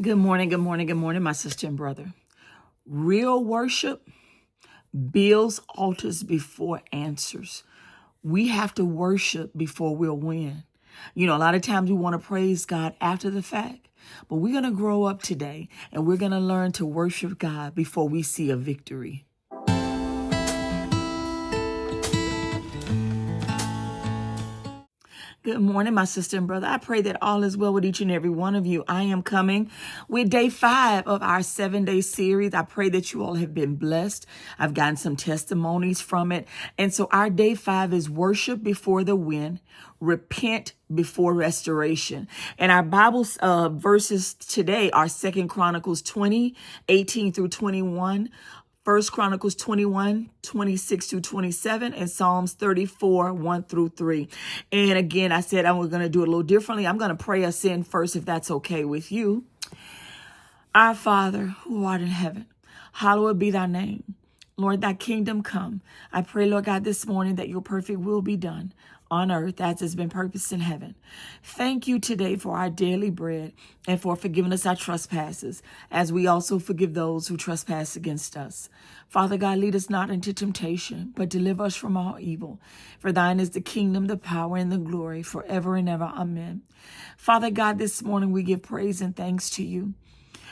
Good morning, good morning, good morning, my sister and brother. Real worship builds altars before answers. We have to worship before we'll win. You know, a lot of times we want to praise God after the fact, but we're going to grow up today and we're going to learn to worship God before we see a victory. Good morning, my sister and brother. I pray that all is well with each and every one of you. I am coming with day 5 of our 7-day series. I pray that you all have been blessed. I've gotten some testimonies from it. And so our day 5 is worship before the win, repent before restoration. And our Bible verses today are 2 Chronicles 20:18 through 21. First Chronicles 21:26 through 27, and Psalms 34:1 through 3. And again, I said I'm going to do it a little differently. I'm going to pray us in first, if that's okay with you. Our Father, who art in heaven, hallowed be thy name. Lord, thy kingdom come. I pray, Lord God, this morning that your perfect will be done on earth as has been purposed in heaven. Thank you today for our daily bread and for forgiving us our trespasses, as we also forgive those who trespass against us. Father God, lead us not into temptation, but deliver us from all evil. For thine is the kingdom, the power, and the glory forever and ever. Amen. Father God, this morning we give praise and thanks to you.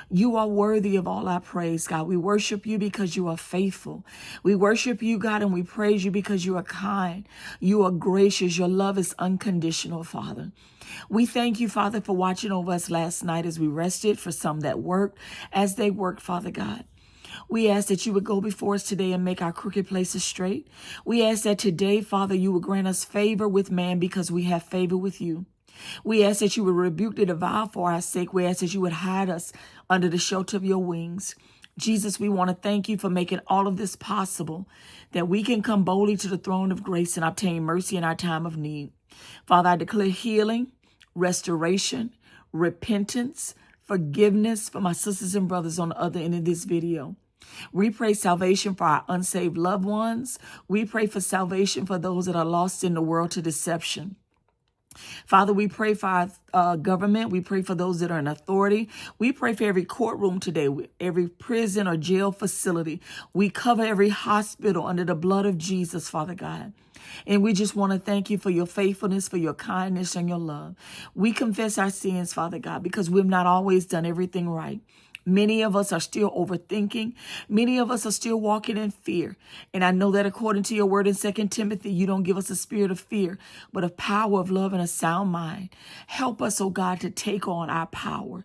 You are worthy of all our praise, God. We worship you because you are faithful. We worship you, God, and we praise you because you are kind. You are gracious. Your love is unconditional, Father. We thank you, Father, for watching over us last night as we rested, for some that worked as they worked, Father God. We ask that you would go before us today and make our crooked places straight. We ask that today, Father, you would grant us favor with man because we have favor with you. We ask that you would rebuke the devourer for our sake. We ask that you would hide us under the shelter of your wings. Jesus, we want to thank you for making all of this possible, that we can come boldly to the throne of grace and obtain mercy in our time of need. Father, I declare healing, restoration, repentance, forgiveness for my sisters and brothers on the other end of this video. We pray salvation for our unsaved loved ones. We pray for salvation for those that are lost in the world to deception. Father, we pray for our government. We pray for those that are in authority. We pray for every courtroom today, every prison or jail facility. We cover every hospital under the blood of Jesus, Father God. And we just want to thank you for your faithfulness, for your kindness and your love. We confess our sins, Father God, because we've not always done everything right. Many of us are still overthinking. Many of us are still walking in fear. And I know that according to your word in 2 Timothy, you don't give us a spirit of fear, but of power, of love, and a sound mind. Help us, oh God, to take on our power.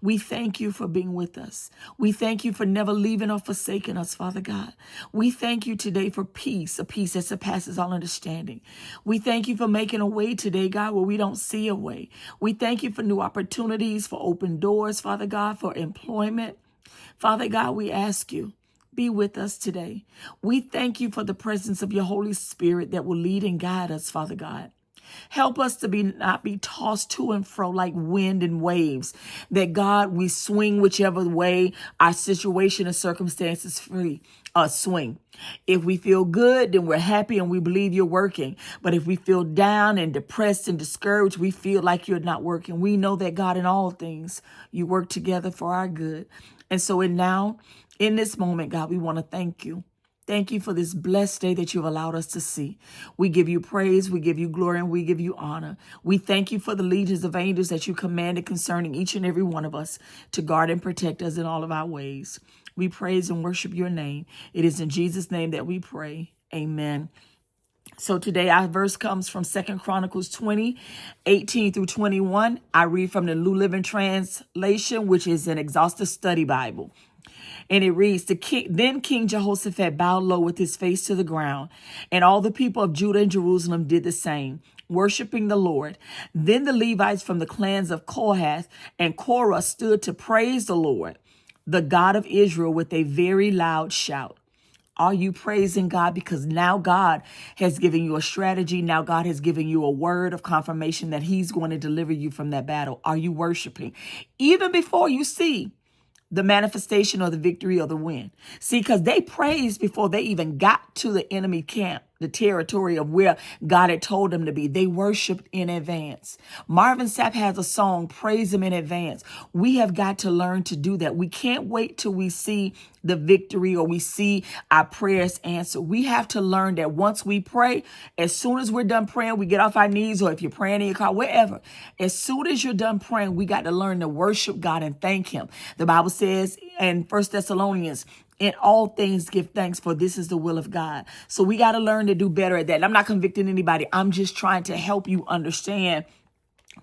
We thank you for being with us. We thank you for never leaving or forsaking us, Father God. We thank you today for peace, a peace that surpasses all understanding. We thank you for making a way today, God, where we don't see a way. We thank you for new opportunities, for open doors, Father God, for employment. Father God, we ask you, be with us today. We thank you for the presence of your Holy Spirit that will lead and guide us, Father God. Help us to not be tossed to and fro like wind and waves. That God, we swing whichever way our situation and circumstances swing. If we feel good, then we're happy and we believe you're working. But if we feel down and depressed and discouraged, we feel like you're not working. We know that God, in all things, you work together for our good. And so in this moment, God, we want to thank you. Thank you for this blessed day that you've allowed us to see. We give you praise, we give you glory, and we give you honor. We thank you for the legions of angels that you commanded concerning each and every one of us to guard and protect us in all of our ways. We praise and worship your name. It is in Jesus' name that we pray. Amen. So today our verse comes from 2 Chronicles 20:18 through 21. I read from the New Living Translation, which is an exhaustive study Bible. And it reads, Then King Jehoshaphat bowed low with his face to the ground, and all the people of Judah and Jerusalem did the same, worshiping the Lord. Then the Levites from the clans of Kohath and Korah stood to praise the Lord, the God of Israel, with a very loud shout. Are you praising God? Because now God has given you a strategy. Now God has given you a word of confirmation that he's going to deliver you from that battle. Are you worshiping? Even before you see the manifestation or the victory or the win. See, because they praised before they even got to the enemy camp. the territory of where God had told them to be. They worshiped in advance. Marvin Sapp has a song, Praise Him in Advance. We have got to learn to do that. We can't wait till we see the victory or we see our prayers answered. We have to learn that once we pray, as soon as we're done praying, we get off our knees, or if you're praying in your car, wherever, as soon as you're done praying, we got to learn to worship God and thank Him. The Bible says in 1 Thessalonians, in all things give thanks, for this is the will of God. So we got to learn to do better at that. And I'm not convicting anybody. I'm just trying to help you understand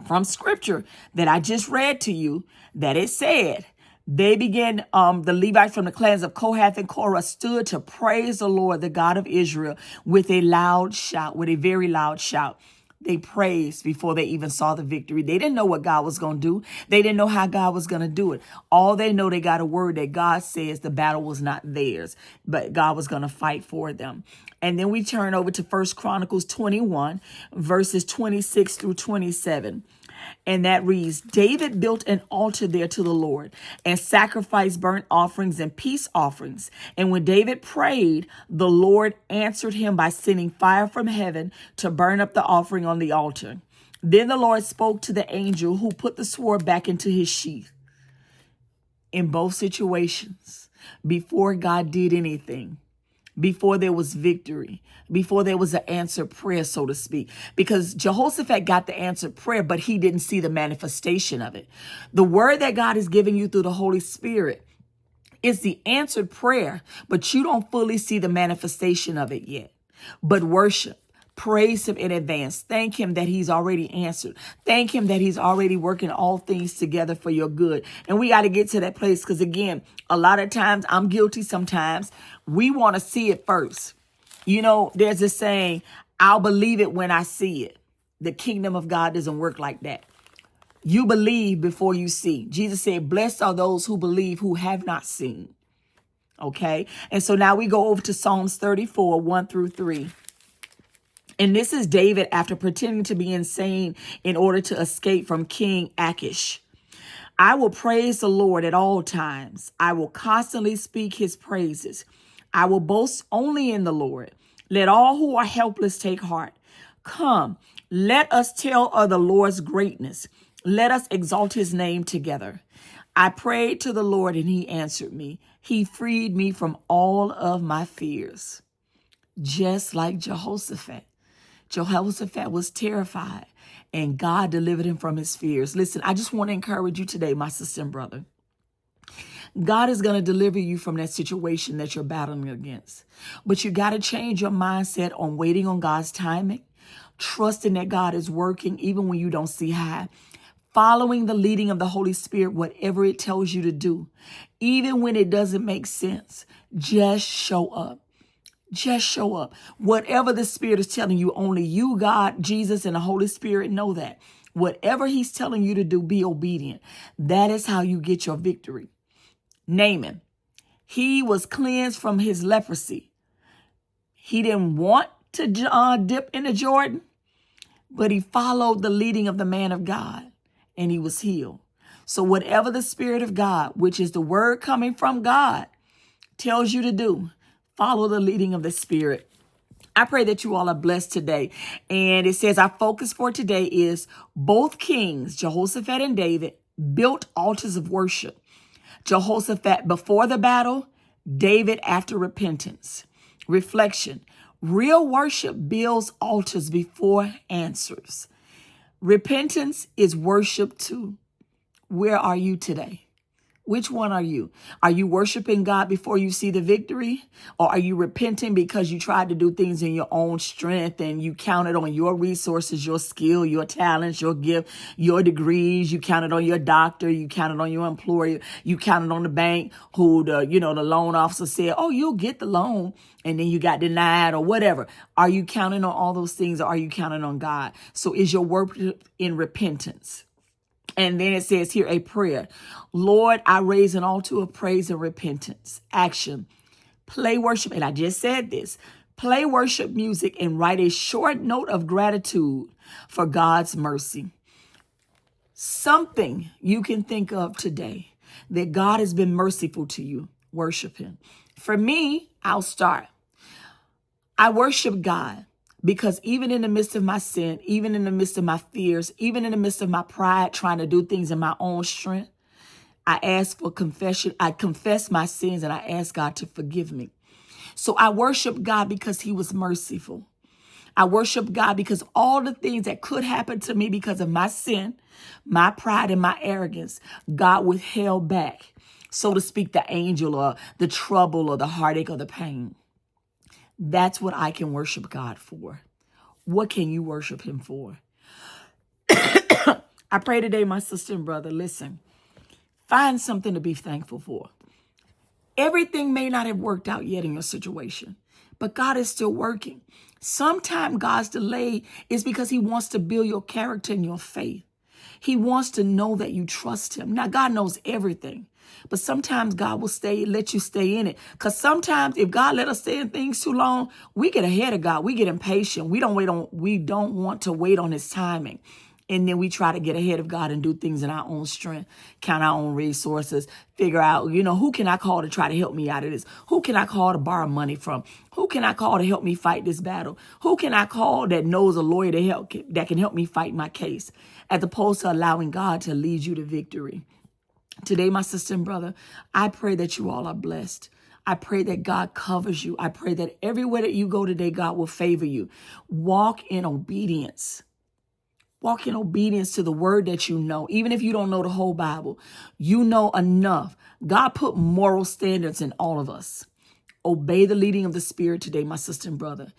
from scripture that I just read to you that it said, they began, the Levites from the clans of Kohath and Korah stood to praise the Lord, the God of Israel, with a loud shout, with a very loud shout. They praised before they even saw the victory. They didn't know what God was going to do. They didn't know how God was going to do it. All they know, they got a word that God says the battle was not theirs, but God was going to fight for them. And then we turn over to 1 Chronicles 21, verses 26 through 27. And that reads, David built an altar there to the Lord and sacrificed burnt offerings and peace offerings. And when David prayed, the Lord answered him by sending fire from heaven to burn up the offering on the altar. Then the Lord spoke to the angel who put the sword back into his sheath. In both situations, before God did anything, before there was victory, before there was an answered prayer, so to speak, because Jehoshaphat got the answered prayer, but he didn't see the manifestation of it. The word that God is giving you through the Holy Spirit is the answered prayer, but you don't fully see the manifestation of it yet. But worship. Praise Him in advance. Thank Him that He's already answered. Thank Him that He's already working all things together for your good. And we got to get to that place because, again, a lot of times, I'm guilty sometimes, we want to see it first. You know, there's this saying, I'll believe it when I see it. The kingdom of God doesn't work like that. You believe before you see. Jesus said, blessed are those who believe who have not seen. Okay? And so now we go over to Psalms 34, 1 through 3. And this is David after pretending to be insane in order to escape from King Achish. I will praise the Lord at all times. I will constantly speak His praises. I will boast only in the Lord. Let all who are helpless take heart. Come, let us tell of the Lord's greatness. Let us exalt His name together. I prayed to the Lord and He answered me. He freed me from all of my fears. Just like Jehoshaphat. Jehoshaphat was terrified and God delivered him from his fears. Listen, I just want to encourage you today, my sister and brother. God is going to deliver you from that situation that you're battling against. But you got to change your mindset on waiting on God's timing, trusting that God is working even when you don't see how, following the leading of the Holy Spirit, whatever it tells you to do, even when it doesn't make sense. Just show up. Just show up. Whatever the Spirit is telling you, only you, God, Jesus, and the Holy Spirit know that. Whatever He's telling you to do, be obedient. That is how you get your victory. Naaman, he was cleansed from his leprosy. He didn't want to dip into Jordan, but he followed the leading of the man of God, and he was healed. So whatever the Spirit of God, which is the word coming from God, tells you to do, follow the leading of the Spirit. I pray that you all are blessed today. And it says our focus for today is both kings, Jehoshaphat and David, built altars of worship. Jehoshaphat before the battle, David after repentance. Reflection. Real worship builds altars before answers. Repentance is worship too. Where are you today? Which one are you? Are you worshiping God before you see the victory? Or are you repenting because you tried to do things in your own strength and you counted on your resources, your skill, your talents, your gift, your degrees? You counted on your doctor. You counted on your employer. You counted on the bank who the loan officer said, oh, you'll get the loan. And then you got denied or whatever. Are you counting on all those things or are you counting on God? So is your worship in repentance? And then it says here a prayer. Lord, I raise an altar of praise and repentance. Action. Play worship. And I just said this. Play worship music and write a short note of gratitude for God's mercy. Something you can think of today that God has been merciful to you. Worship Him. For me, I'll start. I worship God because even in the midst of my sin, even in the midst of my fears, even in the midst of my pride, trying to do things in my own strength, I ask for confession. I confess my sins and I ask God to forgive me. So I worship God because he was merciful. I worship God because all the things that could happen to me because of my sin, my pride and my arrogance, God withheld back, so to speak, the angel or the trouble or the heartache or the pain. That's what I can worship God for. What can you worship him for? I pray today, my sister and brother, listen, find something to be thankful for. Everything may not have worked out yet in your situation, but God is still working. Sometimes God's delay is because he wants to build your character and your faith. He wants to know that you trust him. Now, God knows everything, but sometimes God will let you stay in it. Because sometimes if God let us stay in things too long, we get ahead of God. We get impatient. We don't want to wait on his timing. And then we try to get ahead of God and do things in our own strength, count our own resources, figure out, who can I call to try to help me out of this? Who can I call to borrow money from? Who can I call to help me fight this battle? Who can I call that knows a lawyer that can help me fight my case? As opposed to allowing God to lead you to victory. Today, my sister and brother, I pray that you all are blessed. I pray that God covers you. I pray that everywhere that you go today, God will favor you. Walk in obedience. Walk in obedience to the word that you know. Even if you don't know the whole Bible, you know enough. God put moral standards in all of us. Obey the leading of the Spirit today, my sister and brother.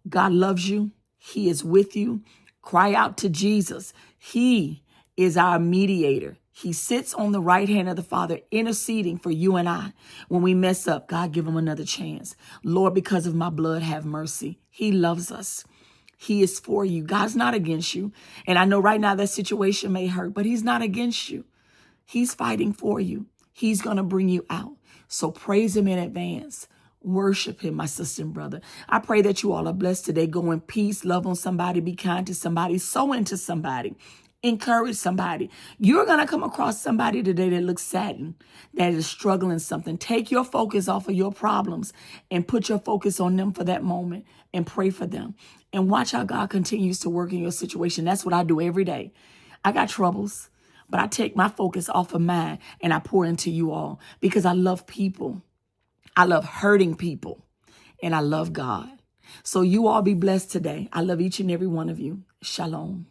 God loves you. He is with you. Cry out to Jesus. He is our mediator. He sits on the right hand of the Father, interceding for you and I. When we mess up, God, give him another chance. Lord, because of my blood, have mercy. He loves us. He is for you. God's not against you. And I know right now that situation may hurt, but he's not against you. He's fighting for you. He's going to bring you out. So praise him in advance. Worship him, my sister and brother. I pray that you all are blessed today. Go in peace, love on somebody, be kind to somebody, sow into somebody. Encourage somebody. You're going to come across somebody today that looks saddened, that is struggling something. Take your focus off of your problems and put your focus on them for that moment and pray for them. And watch how God continues to work in your situation. That's what I do every day. I got troubles, but I take my focus off of mine and I pour into you all because I love people. I love hurting people and I love God. So you all be blessed today. I love each and every one of you. Shalom.